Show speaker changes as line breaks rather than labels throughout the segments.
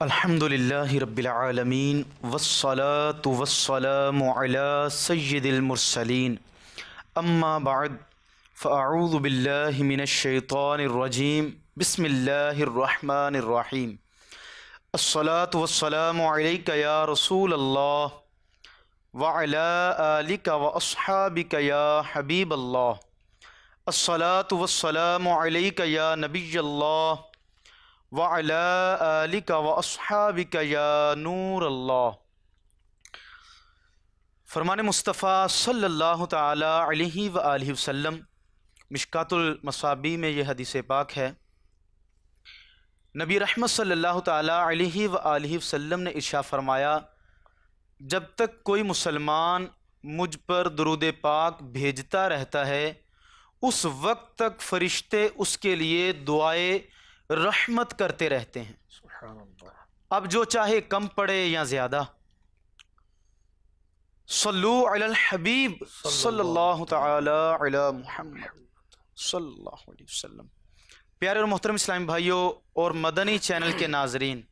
الحمدللہ رب العالمین والصلاة والسلام علی سید المرسلین اما بعد فاعوذ باللہ من الشیطان الرجیم بسم اللہ الرحمن الرحیم الصلاة والسلام علیک یا رسول اللہ وعلی آلک واصحابک یا حبیب اللہ الصلاة والسلام علیک یا نبی اللہ وَعَلَىٰ آلِكَ وَأَصْحَابِكَ يَا نور اللہ۔ فرمان مصطفیٰ صلی اللہ تعالی علیہ وآلہ وسلم مشکات المصابیح میں یہ حدیث پاک ہے۔ نبی رحمت صلی اللہ تعالی علیہ وآلہ وسلم نے ارشاد فرمایا، جب تک کوئی مسلمان مجھ پر درود پاک بھیجتا رہتا ہے اس وقت تک فرشتے اس کے لیے دعائے رحمت کرتے رہتے ہیں۔ سبحان اللہ۔ اب جو چاہے کم پڑھے یا زیادہ، صلو علی الحبیب صلی اللہ تعالی علی محمد صلی اللہ علیہ وسلم۔ پیارے اور محترم اسلامی بھائیوں اور مدنی چینل کے ناظرین،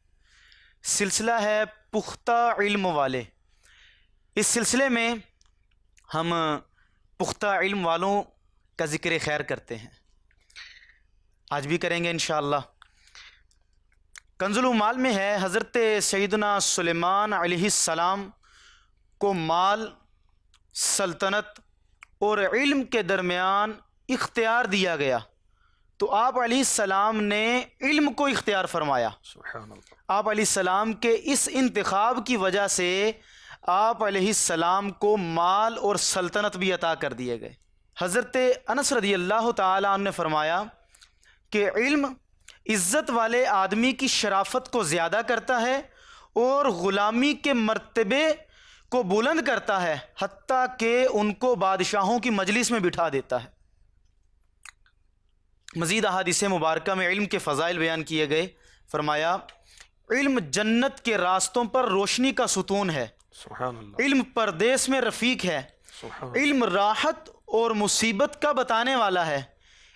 سلسلہ ہے پختہ علم والے۔ اس سلسلے میں ہم پختہ علم والوں کا ذکر خیر کرتے ہیں، آج بھی کریں گے انشاءاللہ۔ کنز العمال میں ہے، حضرت سیدنا سلیمان علیہ السلام کو مال، سلطنت اور علم کے درمیان اختیار دیا گیا تو آپ علیہ السلام نے علم کو اختیار فرمایا۔ سبحان اللہ۔ آپ علیہ السلام کے اس انتخاب کی وجہ سے آپ علیہ السلام کو مال اور سلطنت بھی عطا کر دیے گئے۔ حضرت انس رضی اللہ تعالی عنہ نے فرمایا کہ علم عزت والے آدمی کی شرافت کو زیادہ کرتا ہے اور غلامی کے مرتبے کو بلند کرتا ہے، حتیٰ کہ ان کو بادشاہوں کی مجلس میں بٹھا دیتا ہے۔ مزید احادیث مبارکہ میں علم کے فضائل بیان کیے گئے۔ فرمایا، علم جنت کے راستوں پر روشنی کا ستون ہے، سبحان اللہ۔ علم پردیس میں رفیق ہے، علم راحت اور مصیبت کا بتانے والا ہے،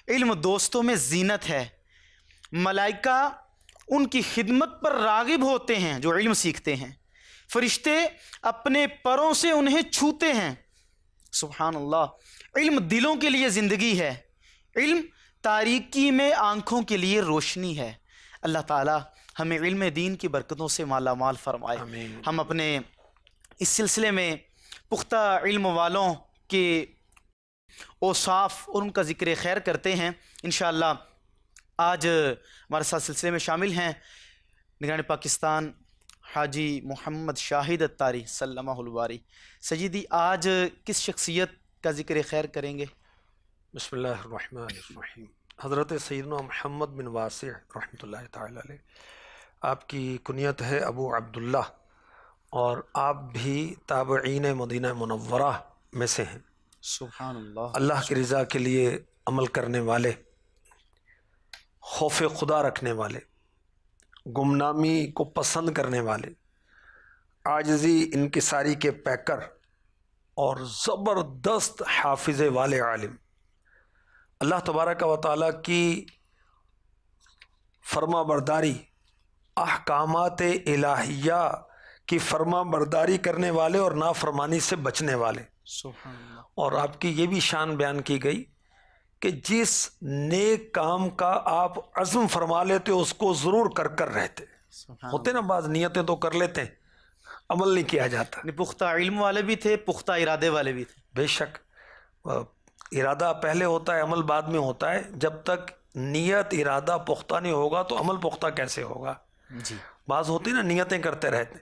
علم دوستوں میں زینت ہے، ملائکہ ان کی خدمت پر راغب ہوتے ہیں جو علم سیکھتے ہیں، فرشتے اپنے پروں سے انہیں چھوتے ہیں، سبحان اللہ۔ علم دلوں کے لیے زندگی ہے، علم تاریکی میں آنکھوں کے لیے روشنی ہے۔ اللہ تعالی ہمیں علم دین کی برکتوں سے مالا مال فرمائے۔ آمین۔ ہم اپنے اس سلسلے میں پختہ علم والوں کے اوصاف اور ان کا ذکر خیر کرتے ہیں انشاءاللہ۔ آج ہمارے ساتھ سلسلے میں شامل ہیں نگران پاکستان حاجی محمد شاہد اتاری سلمہ الباری۔ سیدی، آج کس شخصیت کا ذکر خیر کریں گے؟
بسم اللہ الرحمن الرحیم۔ حضرت سیدنا محمد بن واسع رحمۃ اللہ تعالی علیہ، آپ کی کنیت ہے ابو عبداللہ، اور آپ بھی تابعین مدینہ منورہ میں سے ہیں۔
سبحان اللہ۔
اللہ کی رضا کے لیے عمل کرنے والے، خوف خدا رکھنے والے، گمنامی کو پسند کرنے والے، عاجزی انکساری کے پیکر اور زبردست حافظے والے عالم، اللہ تبارک و تعالیٰ کی فرما برداری، احکامات الہیہ کی فرما برداری کرنے والے اور نافرمانی سے بچنے والے۔
سبحان اللہ۔
اور آپ کی یہ بھی شان بیان کی گئی کہ جس نیک کام کا آپ عزم فرما لیتے اس کو ضرور کر رہتے۔ ہوتے نا بعض نیتیں تو کر لیتے ہیں، عمل نہیں کیا جاتا۔
پختہ علم والے بھی تھے، پختہ ارادے والے بھی تھے۔
بے شک، ارادہ پہلے ہوتا ہے، عمل بعد میں ہوتا ہے۔ جب تک نیت ارادہ پختہ نہیں ہوگا تو عمل پختہ کیسے ہوگا؟
جی۔
بعض ہوتی نا نیتیں کرتے رہتے،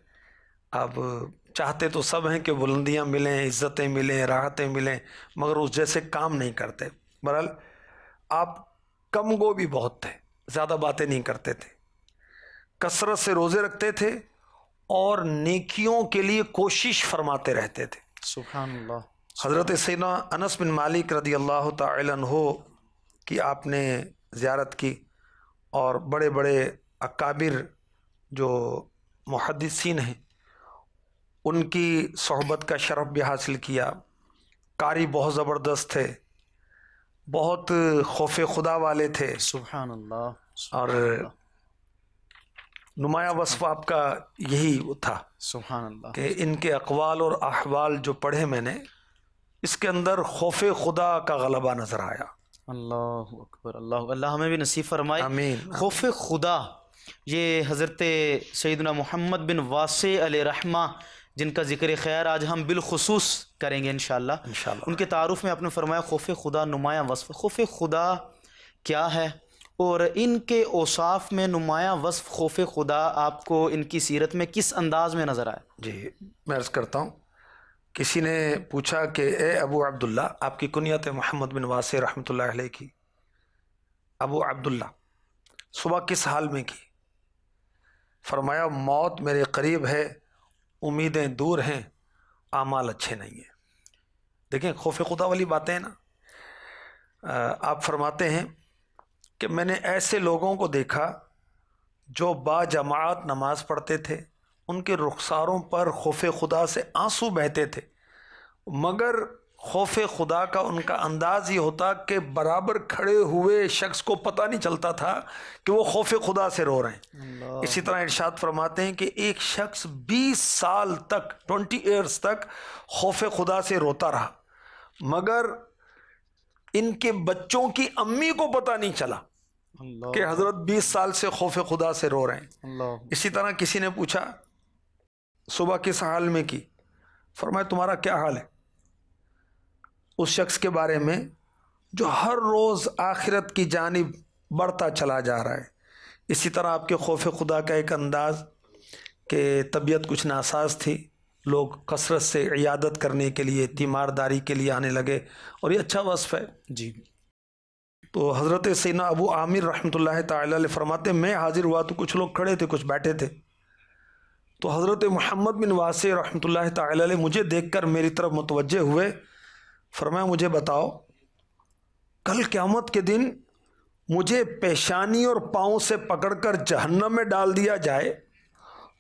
اب چاہتے تو سب ہیں کہ بلندیاں ملیں، عزتیں ملیں، راحتیں ملیں، مگر اس جیسے کام نہیں کرتے۔ بہرحال آپ کم گو بھی بہت تھے، زیادہ باتیں نہیں کرتے تھے، کثرت سے روزے رکھتے تھے اور نیکیوں کے لیے کوشش فرماتے رہتے تھے۔
سبحان اللہ۔
حضرت سیدنا انس بن مالک رضی اللہ تعالی عنہ کی آپ نے زیارت کی، اور بڑے بڑے اکابر جو محدثین ہیں ان کی صحبت کا شرف بھی حاصل کیا۔ قاری بہت زبردست تھے، بہت خوف خدا والے تھے،
سبحان اللہ۔
اور نمایاں وصف آپ کا یہی تھا
سبحان اللہ.
کہ ان کے اقوال اور احوال جو پڑھے میں نے، اس کے اندر خوف خدا کا غلبہ نظر آیا.
اللہ اکبر. اللہ ہمیں بھی نصیب فرمائے.
آمین.
خوف خدا، یہ حضرت سیدنا محمد بن واسع علیہ رحمہ جن کا ذکر خیر آج ہم بالخصوص کریں گے انشاءاللہ.
انشاءاللہ.
ان کے تعارف میں آپ نے فرمایا خوف خدا نمایاں وصف. خوف خدا کیا ہے اور ان کے اوصاف میں نمایاں وصف خوف خدا آپ کو ان کی سیرت میں کس انداز میں نظر آیا؟
جی میں عرض کرتا ہوں. کسی نے پوچھا کہ اے ابو عبداللہ، آپ کی کنیت محمد بن واسع رحمۃ اللہ علیہ کی، ابو عبداللہ صبح کس حال میں کی؟ فرمایا موت میرے قریب ہے، امیدیں دور ہیں، اعمال اچھے نہیں ہیں. دیکھیں خوف خدا والی باتیں نا. آپ فرماتے ہیں کہ میں نے ایسے لوگوں کو دیکھا جو با جماعت نماز پڑھتے تھے، ان کے رخساروں پر خوف خدا سے آنسو بہتے تھے، مگر خوف خدا کا ان کا انداز یہ ہوتا کہ برابر کھڑے ہوئے شخص کو پتہ نہیں چلتا تھا کہ وہ خوف خدا سے رو رہے ہیں. اسی طرح ارشاد فرماتے ہیں کہ ایک شخص 20 سال تک 20 ایئرز تک خوف خدا سے روتا رہا، مگر ان کے بچوں کی امی کو پتہ نہیں چلا کہ حضرت 20 سال سے خوف خدا سے رو رہے ہیں. اسی طرح کسی نے پوچھا صبح کس حال میں کی؟ فرمایا تمہارا کیا حال ہے؟ اس شخص کے بارے میں جو ہر روز آخرت کی جانب بڑھتا چلا جا رہا ہے. اسی طرح آپ کے خوف خدا کا ایک انداز کہ طبیعت کچھ ناساز تھی، لوگ کثرت سے عیادت کرنے کے لیے، تیمارداری کے لیے آنے لگے، اور یہ اچھا وصف ہے.
جی.
تو حضرت سیدنا ابو عامر رحمۃ اللہ تعالی علیہ فرماتے میں حاضر ہوا تو کچھ لوگ کھڑے تھے، کچھ بیٹھے تھے. تو حضرت محمد بن واسع رحمۃ اللہ تعالی علیہ مجھے دیکھ کر میری طرف متوجہ ہوئے. فرمایا مجھے بتاؤ، کل قیامت کے دن مجھے پیشانی اور پاؤں سے پکڑ کر جہنم میں ڈال دیا جائے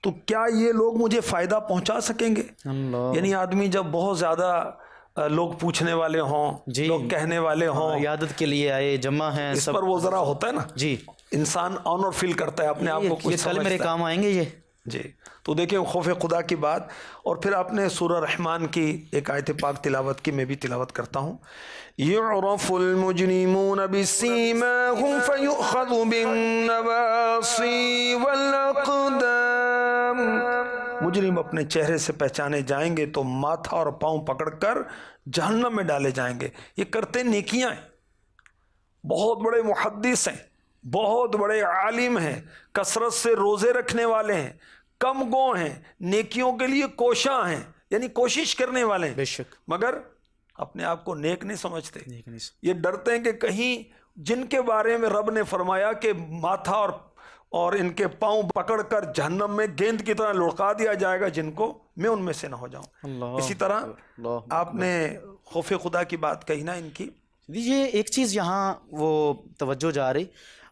تو کیا یہ لوگ مجھے فائدہ پہنچا سکیں گے؟ یعنی آدمی جب بہت زیادہ لوگ پوچھنے والے ہوں،
جی،
لوگ کہنے والے ہوں،
عیادت کے لیے آئے جمع ہیں،
اس پر وہ ذرا ہوتا ہے نا.
جی،
انسان آنر فیل کرتا ہے اپنے آپ کو، کچھ
کل میرے کام آئیں گے یہ.
جی. تو دیکھیں خوف خدا کی بات. اور پھر آپ نے سورہ رحمان کی ایک آیت پاک تلاوت کی، میں بھی تلاوت کرتا ہوں. یعرف المجرمون بسیماہم فیؤخذ بالنواصی والاقدام. مجرم اپنے چہرے سے پہچانے جائیں گے تو ماتھا اور پاؤں پکڑ کر جہنم میں ڈالے جائیں گے. یہ کرتے نیکیاں ہیں، بہت بڑے محدث ہیں، بہت بڑے عالم ہیں، کثرت سے روزے رکھنے والے ہیں، کم گو ہیں، نیکیوں کے لیے کوشاں ہیں، یعنی کوشش کرنے والے ہیں،
بے شک،
مگر اپنے آپ کو نیک نہیں سمجھتے. یہ ڈرتے ہیں کہ کہیں جن کے بارے میں رب نے فرمایا کہ ماتھا اور ان کے پاؤں پکڑ کر جہنم میں گیند کی طرح لڑکا دیا جائے گا جن کو، میں ان میں سے نہ ہو جاؤں. اسی طرح آپ نے خوف خدا کی بات کہی نا ان کی.
یہ ایک چیز یہاں وہ توجہ جا رہی،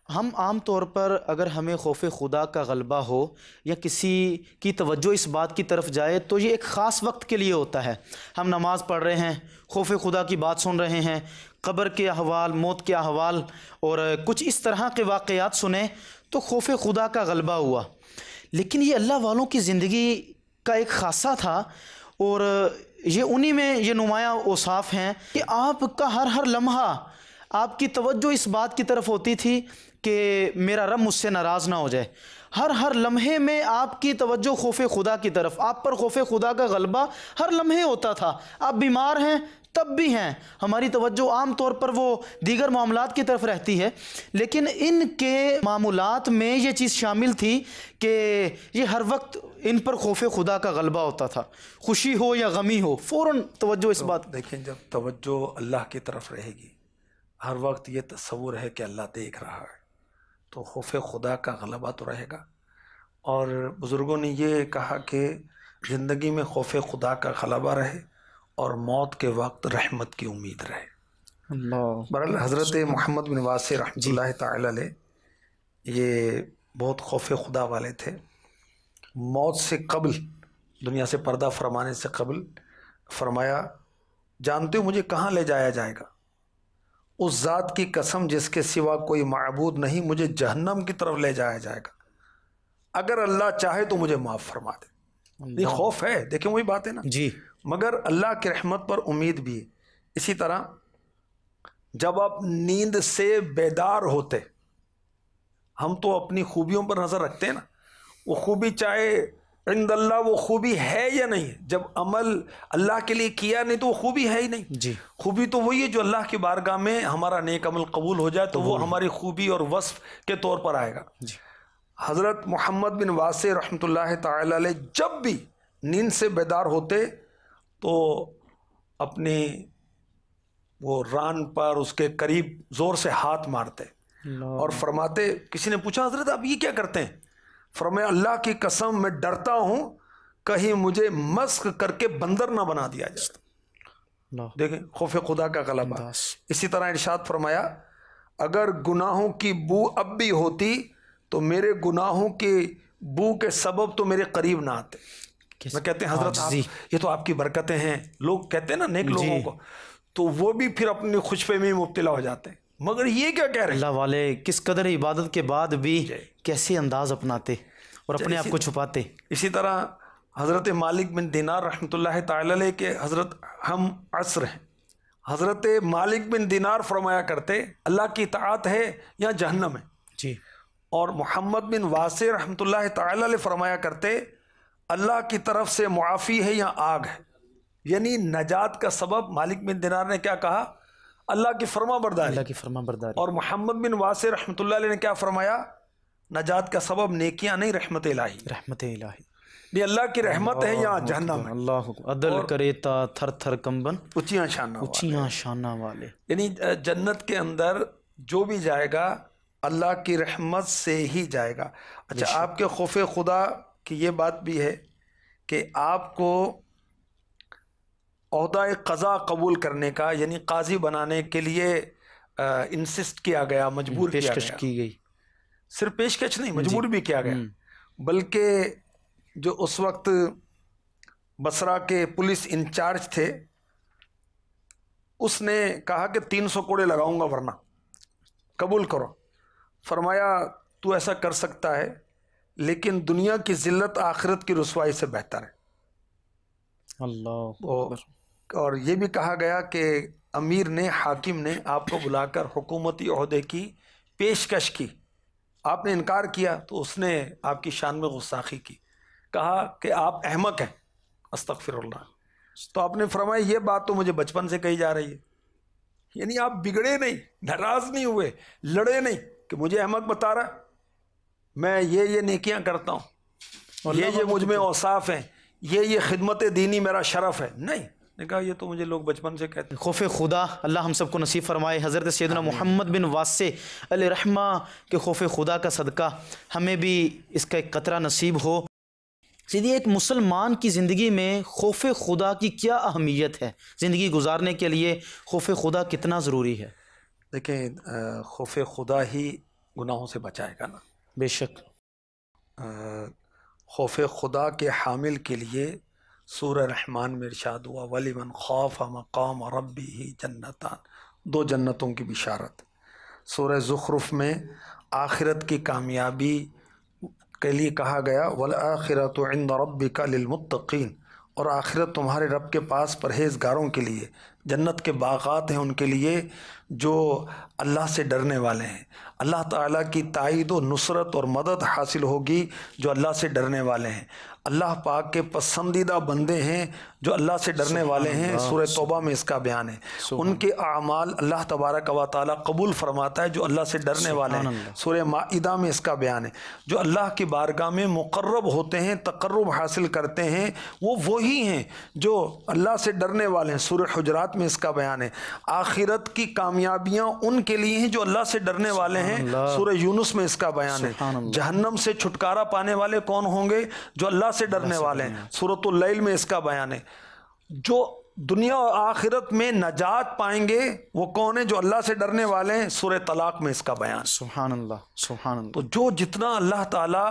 ہم عام طور پر اگر ہمیں خوف خدا کا غلبہ ہو یا کسی کی توجہ اس بات کی طرف جائے تو یہ ایک خاص وقت کے لیے ہوتا ہے. ہم نماز پڑھ رہے ہیں، خوف خدا کی بات سن رہے ہیں، قبر کے احوال، موت کے احوال اور کچھ اس طرح کے واقعات سنیں تو خوف خدا کا غلبہ ہوا. لیکن یہ اللہ والوں کی زندگی کا ایک خاصہ تھا، اور یہ انہی میں یہ نمایاں اوصاف ہیں کہ آپ کا ہر لمحہ آپ کی توجہ اس بات کی طرف ہوتی تھی کہ میرا رب مجھ سے ناراض نہ ہو جائے. ہر لمحے میں آپ کی توجہ خوف خدا کی طرف، آپ پر خوف خدا کا غلبہ ہر لمحے ہوتا تھا. آپ بیمار ہیں تب بھی ہیں، ہماری توجہ عام طور پر وہ دیگر معاملات کی طرف رہتی ہے، لیکن ان کے معمولات میں یہ چیز شامل تھی کہ یہ ہر وقت ان پر خوف خدا کا غلبہ ہوتا تھا. خوشی ہو یا غمی ہو فوراً توجہ اس بات.
دیکھیں جب توجہ اللہ کی طرف رہے گی، ہر وقت یہ تصور ہے کہ اللہ دیکھ رہا ہے، تو خوف خدا کا غلبہ تو رہے گا. اور بزرگوں نے یہ کہا کہ زندگی میں خوف خدا کا غلبہ رہے اور موت کے وقت رحمت کی امید رہے. بہرحال حضرت محمد بن واسع رحمۃ اللہ تعالی علیہ یہ بہت خوف خدا والے تھے. موت سے قبل، دنیا سے پردہ فرمانے سے قبل فرمایا جانتے ہو مجھے کہاں لے جایا جائے گا؟ اس ذات کی قسم جس کے سوا کوئی معبود نہیں، مجھے جہنم کی طرف لے جایا جائے گا. اگر اللہ چاہے تو مجھے معاف فرما دے. یہ خوف ہے, دیکھیں وہی بات ہے نا
جی.
مگر اللہ کی رحمت پر امید بھی ہے. اسی طرح جب آپ نیند سے بیدار ہوتے, ہم تو اپنی خوبیوں پر نظر رکھتے ہیں نا, وہ خوبی چاہے عند اللہ وہ خوبی ہے یا نہیں ہے. جب عمل اللہ کے لیے کیا نہیں تو وہ خوبی ہے ہی نہیں.
جی.
خوبی تو وہی ہے جو اللہ کی بارگاہ میں ہمارا نیک عمل قبول ہو جائے تو وہ ہماری خوبی اور وصف کے طور پر آئے گا.
جی.
حضرت محمد بن واسع رحمۃ اللہ تعالی علیہ جب بھی نیند سے بیدار ہوتے تو اپنی وہ ران پر اس کے قریب زور سے ہاتھ مارتے اور فرماتے, کسی نے پوچھا حضرت آپ یہ کیا کرتے ہیں؟ فرمایا اللہ کی قسم میں ڈرتا ہوں کہیں مجھے مسخ کر کے بندر نہ بنا دیا جائے. دیکھیں خوف خدا کا غلبہ. اسی طرح ارشاد فرمایا اگر گناہوں کی بو اب بھی ہوتی تو میرے گناہوں کی بو کے سبب تو میرے قریب نہ آتے. میں کہتے ہیں حضرت آپ یہ تو آپ کی برکتیں ہیں. لوگ کہتے ہیں نا نیک لوگوں کو, تو وہ بھی پھر اپنی خوش فہمی میں مبتلا ہو جاتے ہیں. مگر یہ کیا کہہ رہے ہیں
اللہ والے کس قدر عبادت کے بعد بھی کیسے انداز اپناتے اور اپنے آپ کو چھپاتے.
اسی طرح حضرت مالک بن دینار رحمۃ اللہ تعالی علیہ کے حضرت ہم عصر ہیں. حضرت مالک بن دینار فرمایا کرتے اللہ کی اطاعت ہے یا جہنم ہے.
جی.
اور محمد بن واسع رحمۃ اللہ تعالی علیہ فرمایا کرتے اللہ کی طرف سے معافی ہے یا آگ ہے. یعنی نجات کا سبب مالک بن دینار نے کیا کہا؟ اللہ کی فرما برداری.
اللہ کی فرما برداری.
اور محمد بن واسع رحمۃ اللہ علیہ نے کیا فرمایا؟ نجات کا سبب نیکیاں نہیں رحمت الہی.
رحمت الہی.
یہ اللہ کی رحمت ہے یا جہنم ہے.
اللہ عدل کرے تا تھر تھر کمبن
اونچیاں
شانہ والے.
یعنی جنت کے اندر جو بھی جائے گا اللہ کی رحمت سے ہی جائے گا. اچھا آپ کے خوف خدا کی یہ بات بھی ہے کہ آپ کو عہدہ قضا قبول کرنے کا یعنی قاضی بنانے کے لیے انسسٹ کیا گیا, مجبور کیا گیا.
کی گئی.
صرف پیشکش نہیں, مجبور بھی کیا گیا. بلکہ جو اس وقت بصرہ کے پولیس انچارج تھے اس نے کہا کہ 300 کوڑے لگاؤں گا ورنہ قبول کرو. فرمایا تو ایسا کر سکتا ہے لیکن دنیا کی ذلت آخرت کی رسوائی سے بہتر ہے.
اللہ.
اور یہ بھی کہا گیا کہ امیر نے حاکم نے آپ کو بلا کر حکومتی عہدے کی پیشکش کی, آپ نے انکار کیا تو اس نے آپ کی شان میں غستاخی کی, کہا کہ آپ احمق ہیں. استغفر اللہ. تو آپ نے فرمایا یہ بات تو مجھے بچپن سے کہی جا رہی ہے. یعنی آپ بگڑے نہیں, ناراض نہیں ہوئے, لڑے نہیں کہ مجھے احمق بتا رہا, میں یہ نیکیاں کرتا ہوں, یہ مجھ میں اوصاف ہیں, یہ خدمت دینی میرا شرف ہے. نہیں, نے کہا یہ تو مجھے لوگ بچپن سے کہتے ہیں.
خوف خدا اللہ ہم سب کو نصیب فرمائے. حضرت سیدنا محمد بن واسع علیہ رحمہ کے خوف خدا کا صدقہ ہمیں بھی اس کا ایک قطرہ نصیب ہو. سیدھی ایک مسلمان کی زندگی میں خوف خدا کی کیا اہمیت ہے؟ زندگی گزارنے کے لیے خوف خدا کتنا ضروری ہے؟
دیکھیں خوف خدا ہی گناہوں سے بچائے گا نا.
بے شک.
خوف خدا کے حامل کے لیے سورہ رحمان میں ارشاد ہوا وَلِمَنْ خَافَ مَقَامَ رَبِّهِ جَنَّتَانِ, 2 جنتوں کی بشارت. سورہ زخرف میں آخرت کی کامیابی کے لیے کہا گیا وَالْآخِرَةُ عِنْدَ رَبِّكَ لِلْمُتَّقِينَ, اور آخرت تمہارے رب کے پاس پرہیزگاروں کے لیے. جنت کے باغات ہیں ان کے لیے جو اللہ سے ڈرنے والے ہیں. اللہ تعالیٰ کی تائید و نصرت اور مدد حاصل ہوگی جو اللہ سے ڈرنے والے ہیں. اللہ پاک کے پسندیدہ بندے ہیں جو اللہ سے ڈرنے والے ہیں. سورہ توبہ میں اس کا بیان ہے. ان کے اعمال اللہ تبارک و تعالیٰ قبول فرماتا ہے جو اللہ سے ڈرنے والے ہیں. سورہ مائدہ میں اس کا بیان ہے. جو اللہ کی بارگاہ میں مقرب ہوتے ہیں, تقرب حاصل کرتے ہیں, وہ وہی ہیں جو اللہ سے ڈرنے والے ہیں. سورہ حجرات میں اس کا بیان ہے. آخرت کی کامیابیاں ان کے لیے ہیں جو اللہ سے ڈرنے والے ہیں. سورہ یونس میں اس کا بیان ہے. جہنم سے چھٹکارا پانے والے کون ہوں گے؟ جو اللہ سے ڈرنے والے ہیں. سورۃ اللیل میں اس کا بیان ہے. جو دنیا اور آخرت میں نجات پائیں گے وہ کون ہیں؟ جو اللہ سے ڈرنے والے ہیں. سورہ طلاق میں اس کا بیان.
سبحان اللہ, سبحان اللہ.
تو جو جتنا اللہ تعالیٰ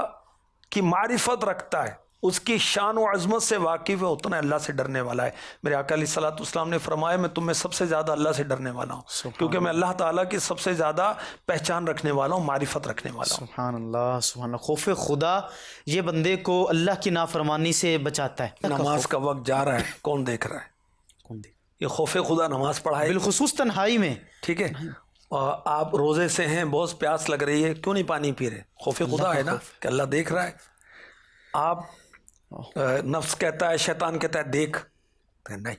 کی معرفت رکھتا ہے اس کی شان و عظمت سے واقف ہے اتنا اللہ سے ڈرنے والا ہے۔ میرے آقا علیہ الصلوۃ والسلام نے فرمایا میں تم میں سب سے زیادہ اللہ سے ڈرنے والا ہوں، کیونکہ میں اللہ تعالیٰ کی سب سے زیادہ پہچان رکھنے والا ہوں، معرفت رکھنے والا ہوں۔
سبحان اللہ سبحان اللہ۔ خوف خدا یہ بندے کو اللہ کی نافرمانی سے بچاتا ہے۔
نماز کا وقت جا رہا ہے، کون دیکھ رہا ہے؟
کون دیکھ؟
یہ خوف خدا نماز پڑھائے،
بالخصوص تنہائی میں،
ٹھیک ہے؟ اور آپ روزے سے ہیں، بہت پیاس لگ رہی ہے، کیوں نہیں پانی پی رہے؟ خوف خدا ہے نا کہ اللہ دیکھ رہا ہے۔ آپ نفس کہتا ہے، شیطان کہتا ہے دیکھ، نہیں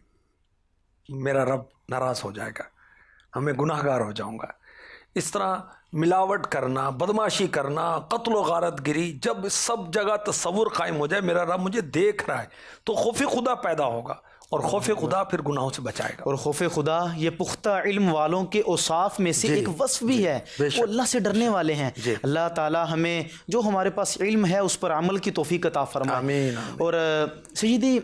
میرا رب ناراض ہو جائے گا، ہمیں گناہ گار ہو جاؤں گا۔ اس طرح ملاوٹ کرنا، بدماشی کرنا، قتل و غارت گری، جب سب جگہ تصور قائم ہو جائے میرا رب مجھے دیکھ رہا ہے تو خوف خدا پیدا ہوگا، اور خوف خدا پھر گناہوں سے بچائے گا۔
اور خوف خدا یہ پختہ علم والوں کے اوصاف میں سے ایک وصف بھی ہے، وہ اللہ سے ڈرنے والے ہیں۔ اللہ تعالی ہمیں جو ہمارے پاس علم ہے اس پر عمل کی توفیق عطا فرمائے۔
آمین۔
اور سیدی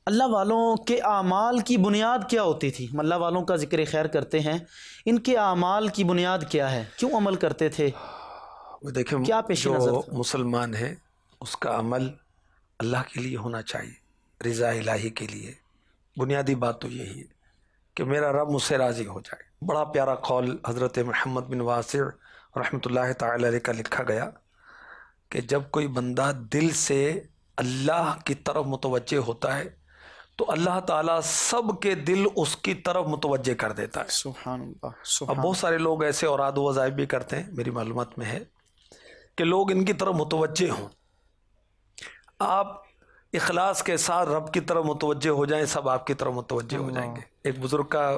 اللہ والوں کے اعمال کی بنیاد کیا ہوتی تھی؟ اللہ والوں کا ذکر خیر کرتے ہیں، ان کے اعمال کی بنیاد کیا ہے؟ کیوں عمل کرتے تھے؟
دیکھیں
کیا پیش نظر
جو
تھا؟
مسلمان ہے اس کا عمل اللہ کے لیے ہونا چاہیے، رضا الہی کے لیے۔ بنیادی بات تو یہی ہے کہ میرا رب مجھ سے راضی ہو جائے۔ بڑا پیارا قول حضرت محمد بن واسع رحمۃ اللہ تعالی علیہ کا لکھا گیا کہ جب کوئی بندہ دل سے اللہ کی طرف متوجہ ہوتا ہے تو اللہ تعالیٰ سب کے دل اس کی طرف متوجہ کر دیتا ہے۔
سبحان اللہ
اب
سبحان
بہت سارے لوگ ایسے اوراد و وظائف بھی کرتے ہیں، میری معلومات میں ہے کہ لوگ ان کی طرف متوجہ ہوں۔ آپ اخلاص کے ساتھ رب کی طرف متوجہ ہو جائیں، سب آپ کی طرف متوجہ ہو جائیں گے۔ ایک بزرگ کا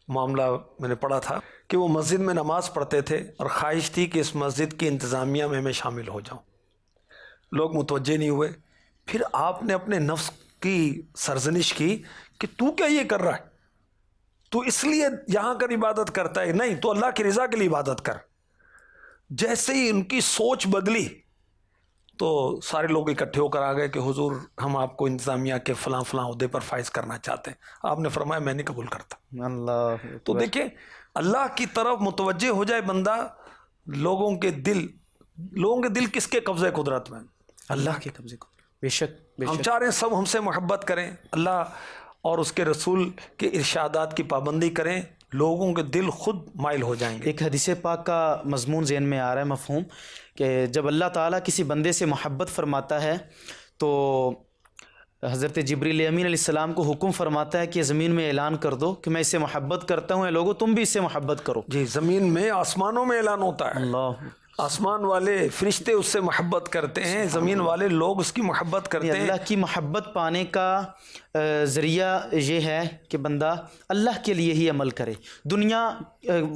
معاملہ میں نے پڑھا تھا کہ وہ مسجد میں نماز پڑھتے تھے اور خواہش تھی کہ اس مسجد کی انتظامیہ میں شامل ہو جاؤں، لوگ متوجہ نہیں ہوئے۔ پھر آپ نے اپنے نفس کی سرزنش کی کہ تو کیا یہ کر رہا ہے، تو اس لیے یہاں کر عبادت کرتا ہے، نہیں تو اللہ کی رضا کے لیے عبادت کر۔ جیسے ہی ان کی سوچ بدلی تو سارے لوگ اکٹھے ہو کر آ گئے کہ حضور ہم آپ کو انتظامیہ کے فلاں فلاں عہدے پر فائز کرنا چاہتے ہیں۔ آپ نے فرمایا میں نہیں قبول کرتا۔
اللہ
تو دیکھیں اللہ کی طرف متوجہ ہو جائے بندہ، لوگوں کے دل کس کے قبضے قدرت میں؟
اللہ کے قبضے کو، بے شک بے
ہم
شک۔
چاہ رہے ہیں سب ہم سے محبت کریں، اللہ اور اس کے رسول کے ارشادات کی پابندی کریں، لوگوں کے دل خود مائل ہو جائیں گے۔
ایک حدیث پاک کا مضمون ذہن میں آ رہا ہے، مفہوم، کہ جب اللہ تعالیٰ کسی بندے سے محبت فرماتا ہے تو حضرت جبریل امین علیہ السلام کو حکم فرماتا ہے کہ زمین میں اعلان کر دو کہ میں اس سے محبت کرتا ہوں، اے لوگوں تم بھی اس سے محبت کرو۔
جی، زمین میں آسمانوں میں اعلان ہوتا ہے،
اللہ،
آسمان والے فرشتے اس سے محبت کرتے ہیں، زمین والے لوگ اس کی محبت کرتے ہیں۔
اللہ کی محبت پانے کا ذریعہ یہ ہے کہ بندہ اللہ کے لیے ہی عمل کرے، دنیا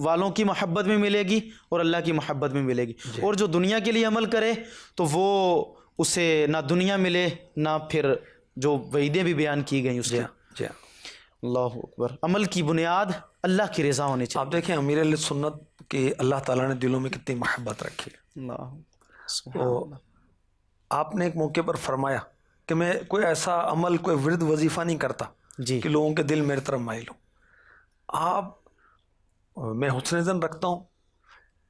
والوں کی محبت بھی ملے گی اور اللہ کی محبت بھی ملے گی۔ اور جو دنیا کے لیے عمل کرے تو وہ اسے نہ دنیا ملے نہ پھر جو وعیدیں بھی بیان کی گئیں اس کی۔
جی،
اللہ اکبر۔ عمل کی بنیاد اللہ کی رضا ہونی چاہیے۔
آپ دیکھیں امیر علیہ سنت کہ اللہ تعالیٰ نے دلوں میں کتنی محبت رکھی۔
اللہ
تو آپ نے ایک موقع پر فرمایا کہ میں کوئی ایسا عمل، کوئی ورد وظیفہ نہیں کرتا
جی،
کہ لوگوں کے دل میرے طرف مائل ہوں۔ میں حسن ظن رکھتا ہوں،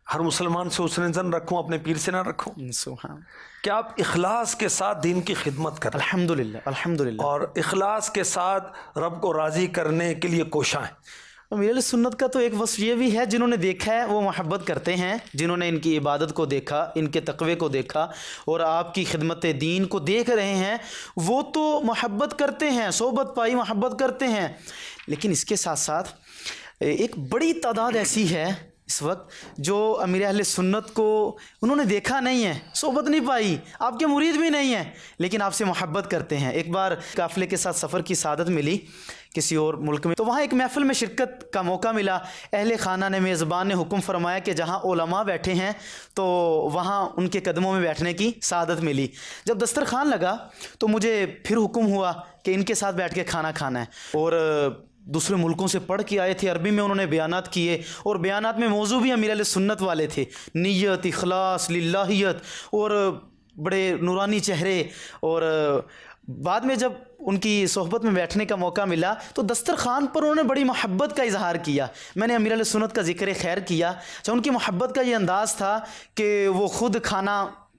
ہر مسلمان سے حسن ظن رکھوں، اپنے پیر سے نہ رکھوں۔
سبحان،
کہ آپ اخلاص کے ساتھ دین کی خدمت کریں
الحمدللہ الحمدللہ،
اور اخلاص کے ساتھ رب کو راضی کرنے کے لیے کوشاں ہیں۔
امیر علیہ سنت کا تو ایک وصف یہ بھی ہے، جنہوں نے دیکھا ہے وہ محبت کرتے ہیں، جنہوں نے ان کی عبادت کو دیکھا، ان کے تقوی کو دیکھا اور آپ کی خدمت دین کو دیکھ رہے ہیں، وہ تو محبت کرتے ہیں، صحبت پائی محبت کرتے ہیں۔ لیکن اس کے ساتھ ساتھ ایک بڑی تعداد ایسی ہے اس وقت جو امیر اہل سنت کو انہوں نے دیکھا نہیں ہے، صحبت نہیں پائی، آپ کے مرید بھی نہیں ہیں، لیکن آپ سے محبت کرتے ہیں۔ ایک بار قافلے کے ساتھ سفر کی سعادت ملی کسی اور ملک میں، تو وہاں ایک محفل میں شرکت کا موقع ملا۔ اہل خانہ نے، میزبان نے حکم فرمایا کہ جہاں علماء بیٹھے ہیں تو وہاں ان کے قدموں میں بیٹھنے کی سعادت ملی۔ جب دسترخوان لگا تو مجھے پھر حکم ہوا کہ ان کے ساتھ بیٹھ کے کھانا کھانا ہے، اور دوسرے ملکوں سے پڑھ کے آئے تھے، عربی میں انہوں نے بیانات کیے، اور بیانات میں موضوع بھی امیر علیہ سنت والے تھے، نیت، اخلاص، للہیت، اور بڑے نورانی چہرے۔ اور بعد میں جب ان کی صحبت میں بیٹھنے کا موقع ملا تو دسترخوان پر انہوں نے بڑی محبت کا اظہار کیا۔ میں نے امیر علیہ سنت کا ذکر خیر کیا، ان کی محبت کا یہ انداز تھا کہ وہ خود کھانا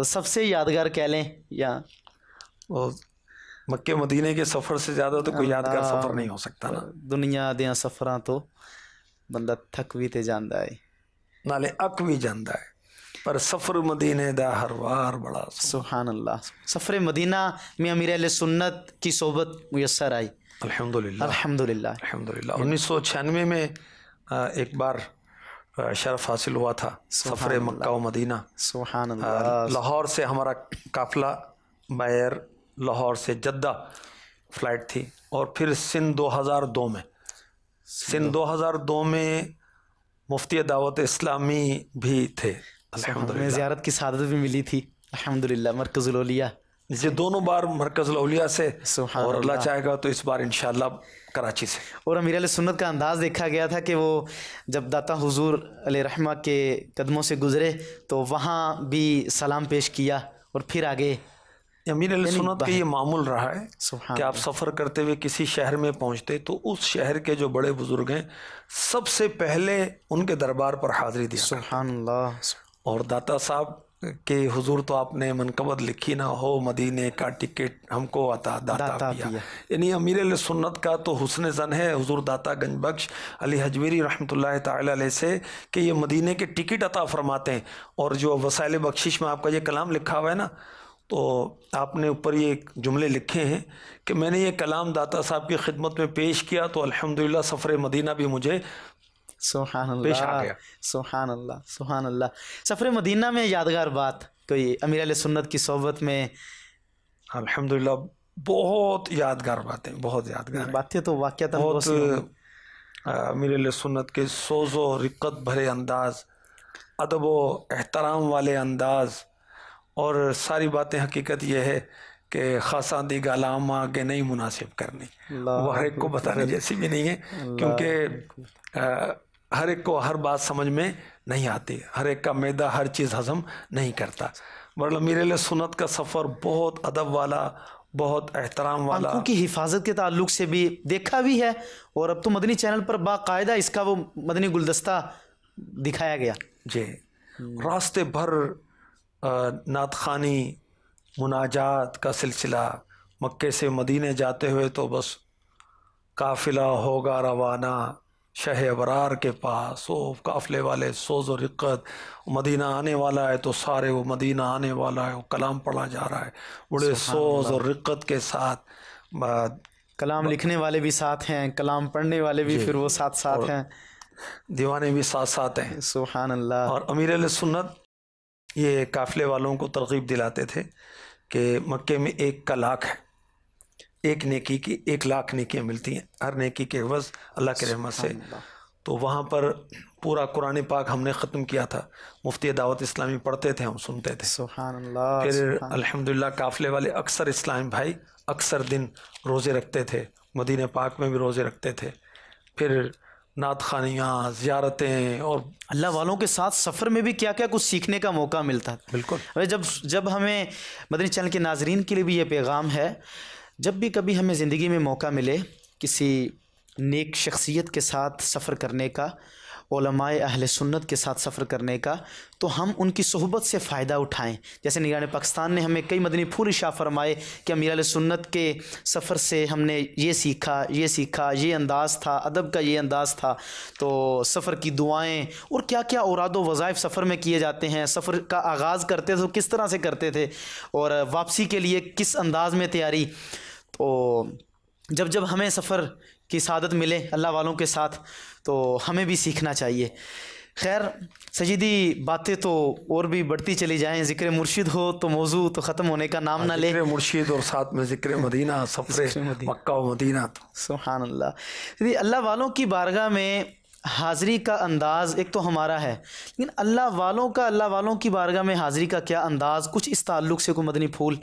وہ سب سے یادگار کہہ لیں یا
وہ مکے مدینے کے سفر سے زیادہ تو کوئی یادگار سفر نہیں ہو سکتا نا.
دنیا دیاں سفراں تو بندہ تھک بھی تے جاندا ہے
نالے اک بھی جاندا ہے پر سفر مدینے دا ہر وار بڑا
سبحان اللہ. سفر مدینہ میں امیر اہل سنت کی صحبت میسر آئی
الحمدللہ
الحمدللہ.
الحمدللہ. 1996 میں ایک بار شرف حاصل ہوا تھا سفر مکہ و مدینہ.
سبحان اللہ.
لاہور سے ہمارا قافلہ بایر لاہور سے جدہ فلائٹ تھی اور پھر سن 2002 میں سن 2002 میں مفتی دعوت اسلامی بھی تھے الحمدللہ.
زیارت کی سعادت بھی ملی تھی الحمدللہ مرکز الاولیاء.
یہ دونوں بار مرکز الاولیاء سے
سبحان
اور اللہ چاہے گا تو اس بار انشاءاللہ کراچی سے.
اور امیر علیہ سنت کا انداز دیکھا گیا تھا کہ وہ جب داتا حضور علیہ رحمہ کے قدموں سے گزرے تو وہاں بھی سلام پیش کیا اور پھر آگے.
امیر علیہ سنت کا یہ معمول رہا ہے
سبحان
کہ آپ سفر کرتے ہوئے کسی شہر میں پہنچتے تو اس شہر کے جو بڑے بزرگ ہیں سب سے پہلے ان کے دربار پر حاضری دیا.
سبحان اللہ.
اور داتا صاحب کہ حضور تو آپ نے منقبت لکھی نہ ہو مدینے کا ٹکٹ ہم کو عطا داتا پیا. یعنی امیر علیہ سنت کا تو حسن زن ہے حضور داتا گنج بخش علی حجویری رحمۃ اللہ تعالی علیہ سے کہ یہ مدینے کے ٹکٹ عطا فرماتے ہیں. اور جو وسائل بخشش میں آپ کا یہ کلام لکھا ہوا ہے نا تو آپ نے اوپر یہ جملے لکھے ہیں کہ میں نے یہ کلام داتا صاحب کی خدمت میں پیش کیا تو الحمدللہ سفر مدینہ بھی مجھے
سبحان اللہ
پیش آ گیا.
سبحان اللہ سبحان اللہ. سفر مدینہ میں یادگار بات کوئی امیر علیہ سنت کی صحبت میں؟
الحمدللہ بہت یادگار باتیں بہت یادگار
باتیں تو واقعات
بہت امیر علیہ سنت کے سوز و رقت بھرے انداز ادب و احترام والے انداز. اور ساری باتیں حقیقت یہ ہے کہ خاصاں دی گالام آگے نہیں مناسب کرنی وہ ہر ایک کو بتانے جیسی بھی نہیں ہے کیونکہ ہر ایک کو ہر بات سمجھ میں نہیں آتی ہر ایک کا معدہ ہر چیز ہضم نہیں کرتا. ورنہ امیر علیہ سنت کا سفر بہت ادب والا بہت احترام والا.
آنکھوں کی حفاظت کے تعلق سے بھی دیکھا بھی ہے اور اب تو مدنی چینل پر باقاعدہ اس کا وہ مدنی گلدستہ دکھایا گیا.
جی راستے بھر نعت خوانی مناجات کا سلسلہ. مکے سے مدینے جاتے ہوئے تو بس قافلہ ہوگا روانہ شہ ابرار کے پاس وہ قافلے والے سوز و رقت. مدینہ آنے والا ہے تو سارے وہ مدینہ آنے والا ہے وہ کلام پڑھا جا رہا ہے بڑے سوز اور رقت کے ساتھ.
کلام لکھنے والے بھی ساتھ ہیں کلام پڑھنے والے بھی پھر وہ ساتھ ساتھ ہیں
دیوانے بھی ساتھ ساتھ ہیں.
سبحان اللہ.
اور امیر علیہ سنت یہ قافلے والوں کو ترغیب دلاتے تھے کہ مکے میں 1 کا لاکھ ہے ایک نیکی کی 1 لاکھ نیکیاں ملتی ہیں ہر نیکی کے عوض اللہ کے رحمت سے. تو وہاں پر پورا قرآن پاک ہم نے ختم کیا تھا. مفتی دعوت اسلامی پڑھتے تھے ہم سنتے تھے.
سبحان اللہ.
پھر الحمدللہ قافلے والے اکثر اسلام بھائی اکثر دن روزے رکھتے تھے مدینہ پاک میں بھی روزے رکھتے تھے. پھر نعت خوانیاں زیارتیں اور
اللہ والوں کے ساتھ سفر میں بھی کیا کیا کچھ سیکھنے کا موقع ملتا.
بالکل.
جب ہمیں مدنی چینل کے ناظرین کے لیے بھی یہ پیغام ہے جب بھی کبھی ہمیں زندگی میں موقع ملے کسی نیک شخصیت کے ساتھ سفر کرنے کا علماء اہل سنت کے ساتھ سفر کرنے کا تو ہم ان کی صحبت سے فائدہ اٹھائیں. جیسے نگران پاکستان نے ہمیں کئی مدنی پھول ارشاد فرمائے کہ امیر علیہ سنت کے سفر سے ہم نے یہ سیکھا یہ انداز تھا ادب کا یہ انداز تھا. تو سفر کی دعائیں اور کیا کیا اوراد و وظائف سفر میں کیے جاتے ہیں سفر کا آغاز کرتے تھے تو کس طرح سے کرتے تھے اور واپسی کے لیے کس انداز میں تیاری. تو جب ہمیں سفر کی سعادت ملے اللہ والوں کے ساتھ تو ہمیں بھی سیکھنا چاہیے. خیر سجیدی باتیں تو اور بھی بڑھتی چلی جائیں. ذکر مرشد ہو تو موضوع تو ختم ہونے کا نام نہ لے.
ذکر مرشد اور ساتھ میں ذکر مدینہ سفر مکہ و مدینہ.
سبحان اللہ. اللہ والوں کی بارگاہ میں حاضری کا انداز ایک تو ہمارا ہے لیکن اللہ والوں کی بارگاہ میں حاضری کا کیا انداز کچھ اس تعلق سے کوئی مدنی پھول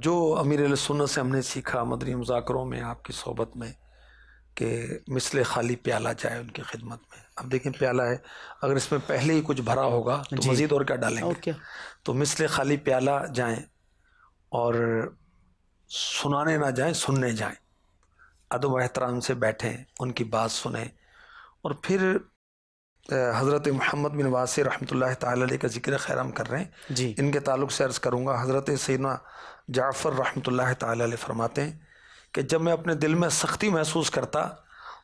جو امیر علیہ سنت سے ہم نے سیکھا مدنی مذاکروں میں آپ کی صحبت میں کہ مثل خالی پیالہ جائے ان کی خدمت میں. اب دیکھیں پیالہ ہے اگر اس میں پہلے ہی کچھ بھرا ہوگا تو مزید اور کیا ڈالیں گے. تو مثل خالی پیالہ جائیں اور سنانے نہ جائیں سننے جائیں. ادب و احترام سے بیٹھیں ان کی بات سنیں اور پھر حضرت محمد بن واسع رحمۃ اللہ تعالی علیہ کا ذکر خیر ہم کر رہے ہیں
جی
ان کے تعلق سے عرض کروں گا. حضرت سیدنا جعفر رحمۃ اللہ تعالی علیہ فرماتے ہیں کہ جب میں اپنے دل میں سختی محسوس کرتا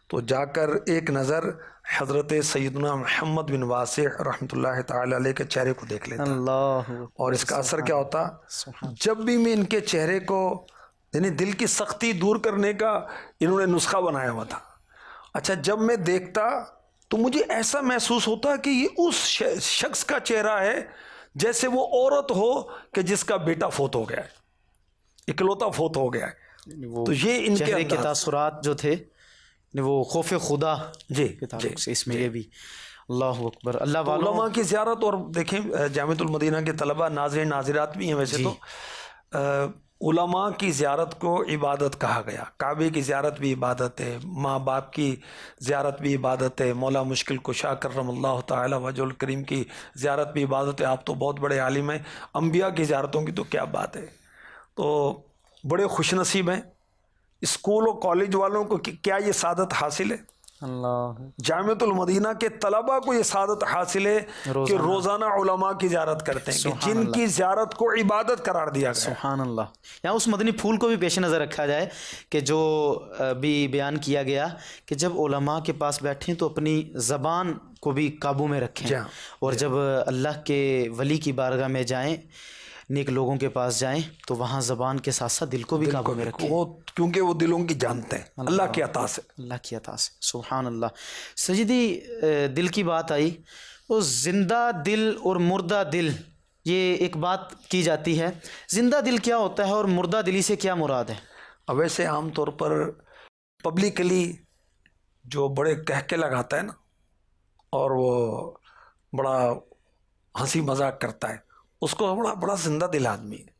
تو جا کر ایک نظر حضرت سیدنا محمد بن واسع رحمۃ اللہ تعالی علیہ کے چہرے کو دیکھ لیتا,
اللہ
اور اس کا اثر کیا ہوتا,
سبحان
جب بھی میں ان کے چہرے کو یعنی دل کی سختی دور کرنے کا انہوں نے نسخہ بنایا ہوا تھا. اچھا جب میں دیکھتا تو مجھے ایسا محسوس ہوتا کہ یہ اس شخص کا چہرہ ہے جیسے وہ عورت ہو کہ جس کا بیٹا فوت ہو گیا ہے, اکلوتا فوت ہو گیا ہے.
وہ
تو یہ ان کے
چہرے کے
انداز.
تاثرات جو تھے وہ خوف خدا
جی
کے تعلق سے اس میں یہ بھی. اللہ اکبر. اللہ
تو
والوں
علماء کی زیارت, اور دیکھیں جامعۃ المدینہ کے طلبہ ناظرین ناظرات بھی ہیں ویسے تو علماء کی زیارت کو عبادت کہا گیا. کعبے کی زیارت بھی عبادت ہے, ماں باپ کی زیارت بھی عبادت ہے, مولا مشکل کشا کرم اللہ تعالی وجہ الکریم کی زیارت بھی عبادت ہے. آپ تو بہت بڑے عالم ہیں, انبیاء کی زیارتوں کی تو کیا بات ہے. تو بڑے خوش نصیب ہیں. اسکول اور کالج والوں کو کیا یہ سعادت حاصل ہے؟
اللہ
جامعۃ المدینہ کے طلباء کو یہ سعادت حاصل ہے کہ روزانہ علماء کی زیارت کرتے ہیں, کہ جن کی زیارت کو عبادت قرار دیا گیا.
سبحان اللہ. یہاں اس مدنی پھول کو بھی پیش نظر رکھا جائے کہ جو بھی بیان کیا گیا کہ جب علماء کے پاس بیٹھیں تو اپنی زبان کو بھی قابو میں رکھیں, اور جب اللہ کے ولی کی بارگاہ میں جائیں, نیک لوگوں کے پاس جائیں تو وہاں زبان کے ساتھ ساتھ دل کو بھی قابو میں رکھیں,
کیونکہ وہ دلوں کی جانتے ہیں اللہ کی عطا سے.
اللہ کی عطا سے. سبحان اللہ. سجدی دل کی بات آئی تو زندہ دل اور مردہ دل, یہ ایک بات کی جاتی ہے, زندہ دل کیا ہوتا ہے اور مردہ دلی سے کیا مراد ہے؟
اب ویسے عام طور پر پبلکلی جو بڑے کہکے لگاتا ہے نا, اور وہ بڑا ہنسی مذاق کرتا ہے, اس کو بڑا زندہ دل آدمی ہے.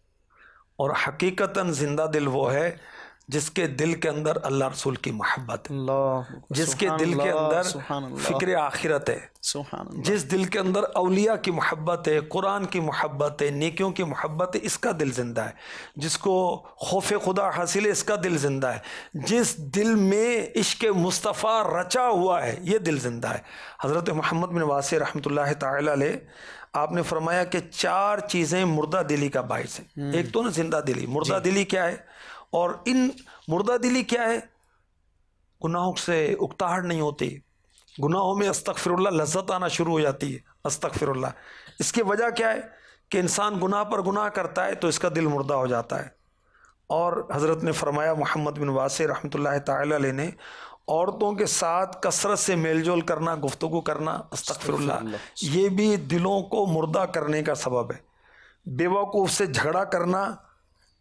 اور حقیقتاً زندہ دل وہ ہے جس کے دل کے اندر اللہ رسول کی محبت ہے, جس کے دل کے اندر فکر آخرت ہے, جس دل کے اندر اولیاء کی محبت ہے, قرآن کی محبت ہے, نیکیوں کی محبت ہے, اس کا دل زندہ ہے. جس کو خوف خدا حاصل ہے, اس کا دل زندہ ہے. جس دل میں عشق مصطفیٰ رچا ہوا ہے, یہ دل زندہ ہے. حضرت محمد بن واسع رحمۃ اللہ تعالی علیہ آپ نے فرمایا کہ 4 چیزیں مردہ دلی کا باعث ہیں. ایک تو نا زندہ دلی. مردہ دلی کیا ہے؟ اور ان مردہ دلی کیا ہے؟ گناہوں سے اکتاہٹ نہیں ہوتی, گناہوں میں استغفر اللہ لذت آنا شروع ہو جاتی ہے. استغفر اللہ. اس کی وجہ کیا ہے کہ انسان گناہ پر گناہ کرتا ہے تو اس کا دل مردہ ہو جاتا ہے. اور حضرت نے فرمایا محمد بن واسع رحمۃ اللہ تعالی علیہ نے, عورتوں کے ساتھ کثرت سے میل جول کرنا, گفتگو کرنا, استغفر اللہ, یہ بھی دلوں کو مردہ کرنے کا سبب ہے. بیوقوف سے جھگڑا کرنا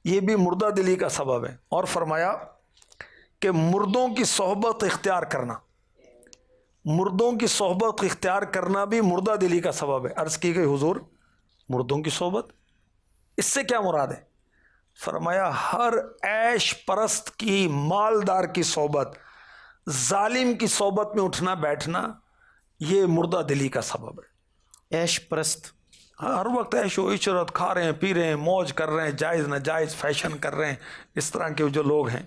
یہ بھی مردہ دلی کا سبب ہے. اور فرمایا کہ مردوں کی صحبت اختیار کرنا, مردوں کی صحبت اختیار کرنا بھی مردہ دلی کا سبب ہے. عرض کی گئی حضور مردوں کی صحبت, اس سے کیا مراد ہے؟ فرمایا ہر عیش پرست کی, مالدار کی صحبت, ظالم کی صحبت میں اٹھنا بیٹھنا, یہ مردہ دلی کا سبب ہے.
عیش پرست,
ہر وقت عیش و عشرت, کھا رہے ہیں, پی رہے ہیں, موج کر رہے ہیں, جائز ناجائز فیشن کر رہے ہیں, اس طرح کے جو لوگ ہیں.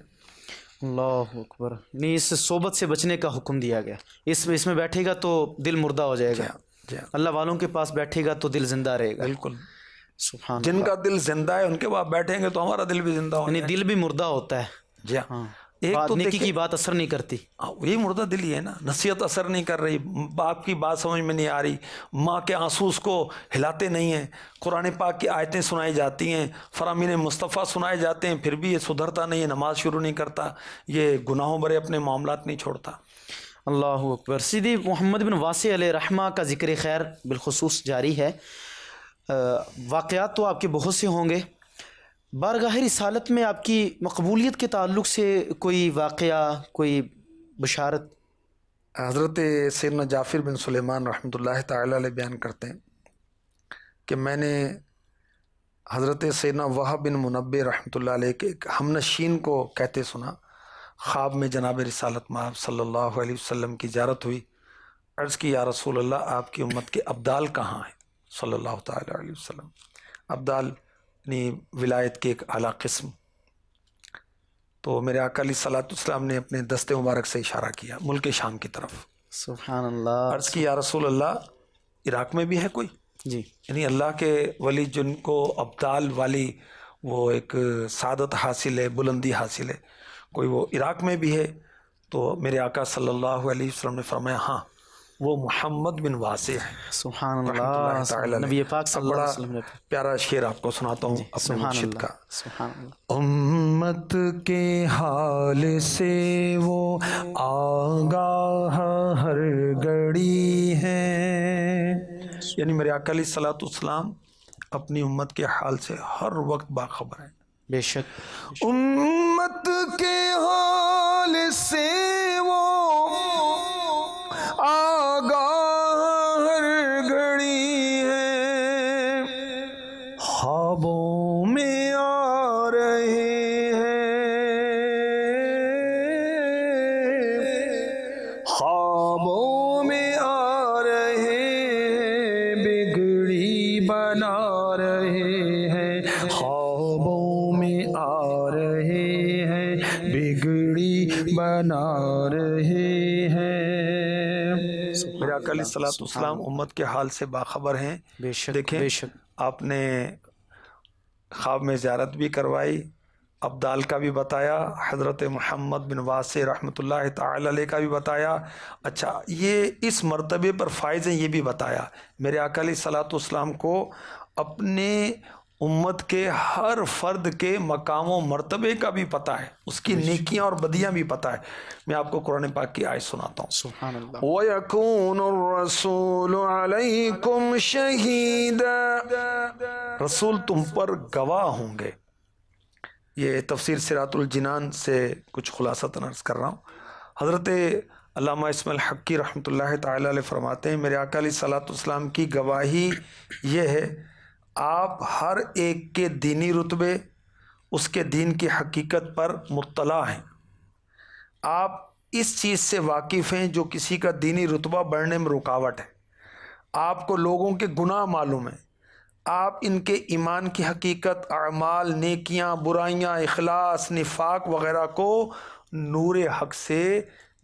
اللہ اکبر. نہیں, اس صحبت سے بچنے کا حکم دیا گیا. اس میں بیٹھے گا تو دل مردہ ہو جائے گا, اللہ والوں کے پاس بیٹھے گا تو دل زندہ رہے گا.
بالکل.
سبحان
جن کا دل زندہ ہے ان کے پاس بیٹھیں گے تو ہمارا دل بھی زندہ ہوگا.
یعنی دل بھی مردہ ہوتا ہے.
جی ہاں. ایک تو
نیکی کی بات اثر نہیں کرتی,
یہی مردہ دلی ہے نا. نصیحت اثر نہیں کر رہی, باپ کی بات سمجھ میں نہیں آ رہی, ماں کے آنسو اس کو ہلاتے نہیں ہیں, قرآن پاک کی آیتیں سنائی جاتی ہیں, فرامین مصطفیٰ سنائے جاتے ہیں, پھر بھی یہ سدھرتا نہیں ہے, نماز شروع نہیں کرتا, یہ گناہوں بھرے اپنے معاملات نہیں چھوڑتا.
اللہ اکبر. سیدھی محمد بن واسع علیہ رحمہ کا ذکر خیر بالخصوص جاری ہے. واقعات تو آپ کے بہت سے ہوں گے. بارگاہ رسالت میں آپ کی مقبولیت کے تعلق سے کوئی واقعہ, کوئی بشارت؟
حضرت سیدنا جعفر بن سلیمان رحمۃ اللہ تعالی علیہ بیان کرتے ہیں کہ میں نے حضرت سیدنا وہب بن منبہ رحمۃ اللہ علیہ کے ایک ہمنشین کو کہتے سنا, خواب میں جناب رسالت مآب صلی اللہ علیہ وسلم کی زیارت ہوئی. عرض کی یا رسول اللہ آپ کی امت کے ابدال کہاں ہیں صلی اللہ تعالی علیہ وسلم. ابدال یعنی ولایت کے ایک اعلیٰ قسم. تو میرے آقا علیہ الصلوۃ والسلام نے اپنے دست مبارک سے اشارہ کیا ملک شام کی طرف.
سبحان اللہ.
عرض کی یا رسول اللہ عراق میں بھی ہے کوئی؟
جی
یعنی اللہ کے ولی جن کو ابدال والی وہ ایک سعادت حاصل ہے، بلندی حاصل ہے، کوئی وہ عراق میں بھی ہے؟ تو میرے آقا صلی اللہ علیہ وسلم نے فرمایا ہاں وہ محمد بن واسع ہے.
سبحان
رحمۃ اللہ
اللہ.
تعالی علیہ.
نبی پاک صلی
اب
اللہ
بڑا
علیہ وسلم نے
پیارا شعر آپ کو سناتا ہوں اپنے
سبحان
مرشد
اللہ.
کا.
سبحان اللہ.
امت کے حال سے وہ آگاہ ہر گھڑی ہے. یعنی میرے آقا علیہ الصلوۃ والسلام اپنی امت کے حال سے ہر وقت باخبر ہیں.
بے شک.
امت کے حال سے وہ آگاہ ہر گھڑی ہے، خوابوں میں آ رہے ہیں، خوابوں میں آ رہے ہیں، بگڑی بنا رہے ہیں، خوابوں میں آ رہے ہیں، بگڑی بنا رہے ہیں. میرے آقا علیہ الصلوۃ والسلام امت کے حال سے باخبر ہیں.
بے شک.
دیکھیں
بے شک.
آپ نے خواب میں زیارت بھی کروائی، ابدال کا بھی بتایا، حضرت محمد بن واسع رحمۃ اللہ تعالی علیہ کا بھی بتایا. اچھا یہ اس مرتبے پر فائز ہیں یہ بھی بتایا. میرے آقا علیہ الصلوۃ والسلام کو اپنے امت کے ہر فرد کے مقام و مرتبے کا بھی پتہ ہے، اس کی نیکیاں اور بدیاں بھی پتہ ہے. میں آپ کو قرآن پاک کی آیت سناتا ہوں.
سبحان اللہ.
وَيَكُونُ الرَّسُولُ عَلَيْكُمْ شَهِيدًا. رسول تم پر گواہ ہوں گے. یہ تفسیر صراط الجنان سے کچھ خلاصہ عرض کر رہا ہوں. حضرت علامہ اسماعیل حقی رحمۃ اللہ تعالی علیہ فرماتے ہیں میرے آقا علیہ الصلوۃ والسلام کی گواہی یہ ہے آپ ہر ایک کے دینی رتبے، اس کے دین کی حقیقت پر مطلع ہیں. آپ اس چیز سے واقف ہیں جو کسی کا دینی رتبہ بڑھنے میں رکاوٹ ہے. آپ کو لوگوں کے گناہ معلوم ہیں، آپ ان کے ایمان کی حقیقت، اعمال، نیکیاں، برائیاں، اخلاص، نفاق وغیرہ کو نور حق سے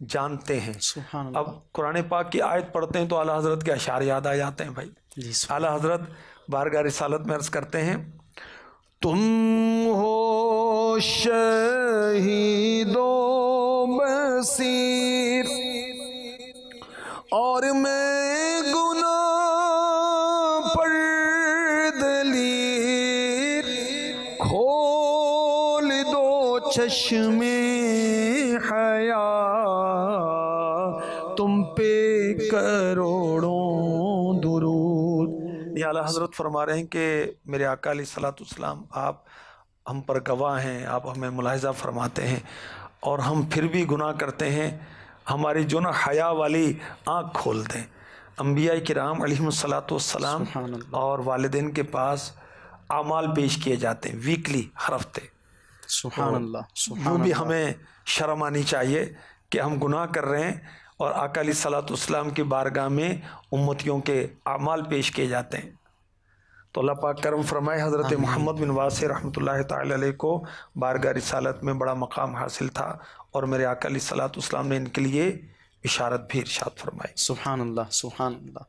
جانتے ہیں.
سبحان اللہ.
اب قرآن پاک کی آیت پڑھتے ہیں تو اعلیٰ حضرت کے اشعار یاد آ جاتے ہیں بھائی.
جی
اعلیٰ حضرت بارگاہ رسالت میں عرض کرتے ہیں تم ہو شہید و بصیر اور میں گناہ پر دلیر، کھول دو چشمے حیا تم پہ کروڑوں درود. یہ اعلیٰ حضرت فرما رہے ہیں کہ میرے آقا علیہ الصلوۃ والسلام آپ ہم پر گواہ ہیں، آپ ہمیں ملاحظہ فرماتے ہیں اور ہم پھر بھی گناہ کرتے ہیں. ہماری جو نا حیا والی آنکھ کھول دیں. انبیاء کرام علیہم الصلوۃ والسلام اور والدین کے پاس اعمال پیش کیے جاتے ہیں ویکلی، ہر ہفتے.
سبحان اللہ.
وہ بھی ہمیں شرم آنی چاہیے کہ ہم گناہ کر رہے ہیں اور آقا علیہ الصلوۃ والسلام کی بارگاہ میں امتیوں کے اعمال پیش کیے جاتے ہیں. تو اللہ پاک کرم فرمائے حضرت محمد بن واسع رحمۃ اللہ تعالی علیہ کو بارگاہ رسالت میں بڑا مقام حاصل تھا اور میرے آقا علیہ الصلوۃ والسلام نے ان کے لیے اشارت بھی ارشاد فرمائی.
سبحان اللہ. سبحان اللہ.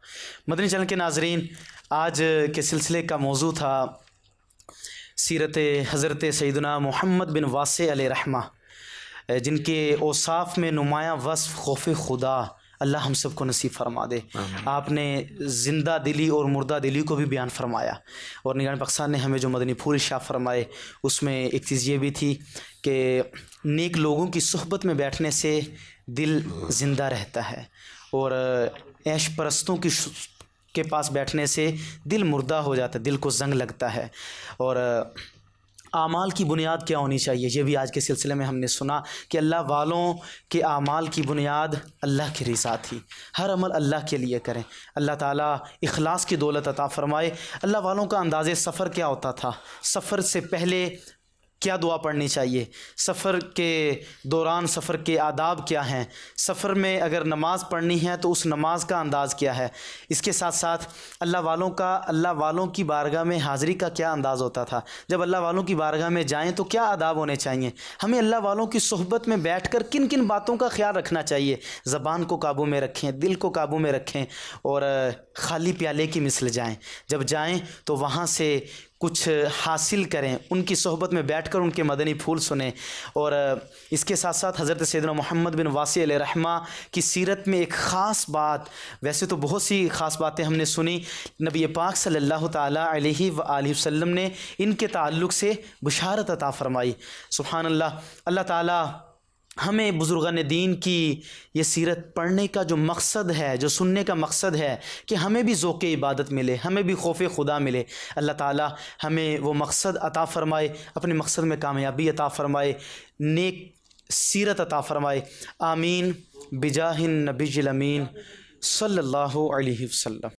مدنی چینل کے ناظرین، آج کے سلسلے کا موضوع تھا سیرت حضرت سیدنا محمد بن واسع علیہ رحمہ، جن کے اوصاف میں نمایاں وصف خوف خدا اللہ ہم سب کو نصیب فرما دے. آپ نے زندہ دلی اور مردہ دلی کو بھی بیان فرمایا اور نگران پاکستان نے ہمیں جو مدنی پھول ارشاد فرمائے اس میں ایک چیز یہ بھی تھی کہ نیک لوگوں کی صحبت میں بیٹھنے سے دل زندہ رہتا ہے اور عیش پرستوں کے پاس بیٹھنے سے دل مردہ ہو جاتا ہے، دل کو زنگ لگتا ہے. اور اعمال کی بنیاد کیا ہونی چاہیے یہ بھی آج کے سلسلے میں ہم نے سنا کہ اللہ والوں کے اعمال کی بنیاد اللہ کی رضا تھی. ہر عمل اللہ کے لیے کریں، اللہ تعالیٰ اخلاص کی دولت عطا فرمائے. اللہ والوں کا انداز سفر کیا ہوتا تھا؟ سفر سے پہلے کیا دعا پڑھنی چاہیے، سفر کے دوران سفر کے آداب کیا ہیں، سفر میں اگر نماز پڑھنی ہے تو اس نماز کا انداز کیا ہے، اس کے ساتھ ساتھ اللہ والوں کی بارگاہ میں حاضری کا کیا انداز ہوتا تھا، جب اللہ والوں کی بارگاہ میں جائیں تو کیا آداب ہونے چاہیے، ہمیں اللہ والوں کی صحبت میں بیٹھ کر کن کن باتوں کا خیال رکھنا چاہیے، زبان کو قابو میں رکھیں، دل کو قابو میں رکھیں، اور خالی پیالے کی مثل جائیں، جب جائیں تو وہاں سے کچھ حاصل کریں، ان کی صحبت میں بیٹھ کر ان کے مدنی پھول سنیں، اور اس کے ساتھ ساتھ حضرت سیدنا محمد بن واصع علیہ رحمہ کی سیرت میں ایک خاص بات، ویسے تو بہت سی خاص باتیں ہم نے سنی، نبی پاک صلی اللہ تعالیٰ علیہ وآلہ وسلم نے ان کے تعلق سے بشارت عطا فرمائی۔ سبحان اللہ، اللہ تعالیٰ ہمیں بزرگان دین کی یہ سیرت پڑھنے کا جو مقصد ہے، جو سننے کا مقصد ہے کہ ہمیں بھی ذوق عبادت ملے، ہمیں بھی خوف خدا ملے، اللہ تعالیٰ ہمیں وہ مقصد عطا فرمائے، اپنے مقصد میں کامیابی عطا فرمائے، نیک سیرت عطا فرمائے، آمین بجاہ النبی الامین صلی اللہ علیہ وسلم۔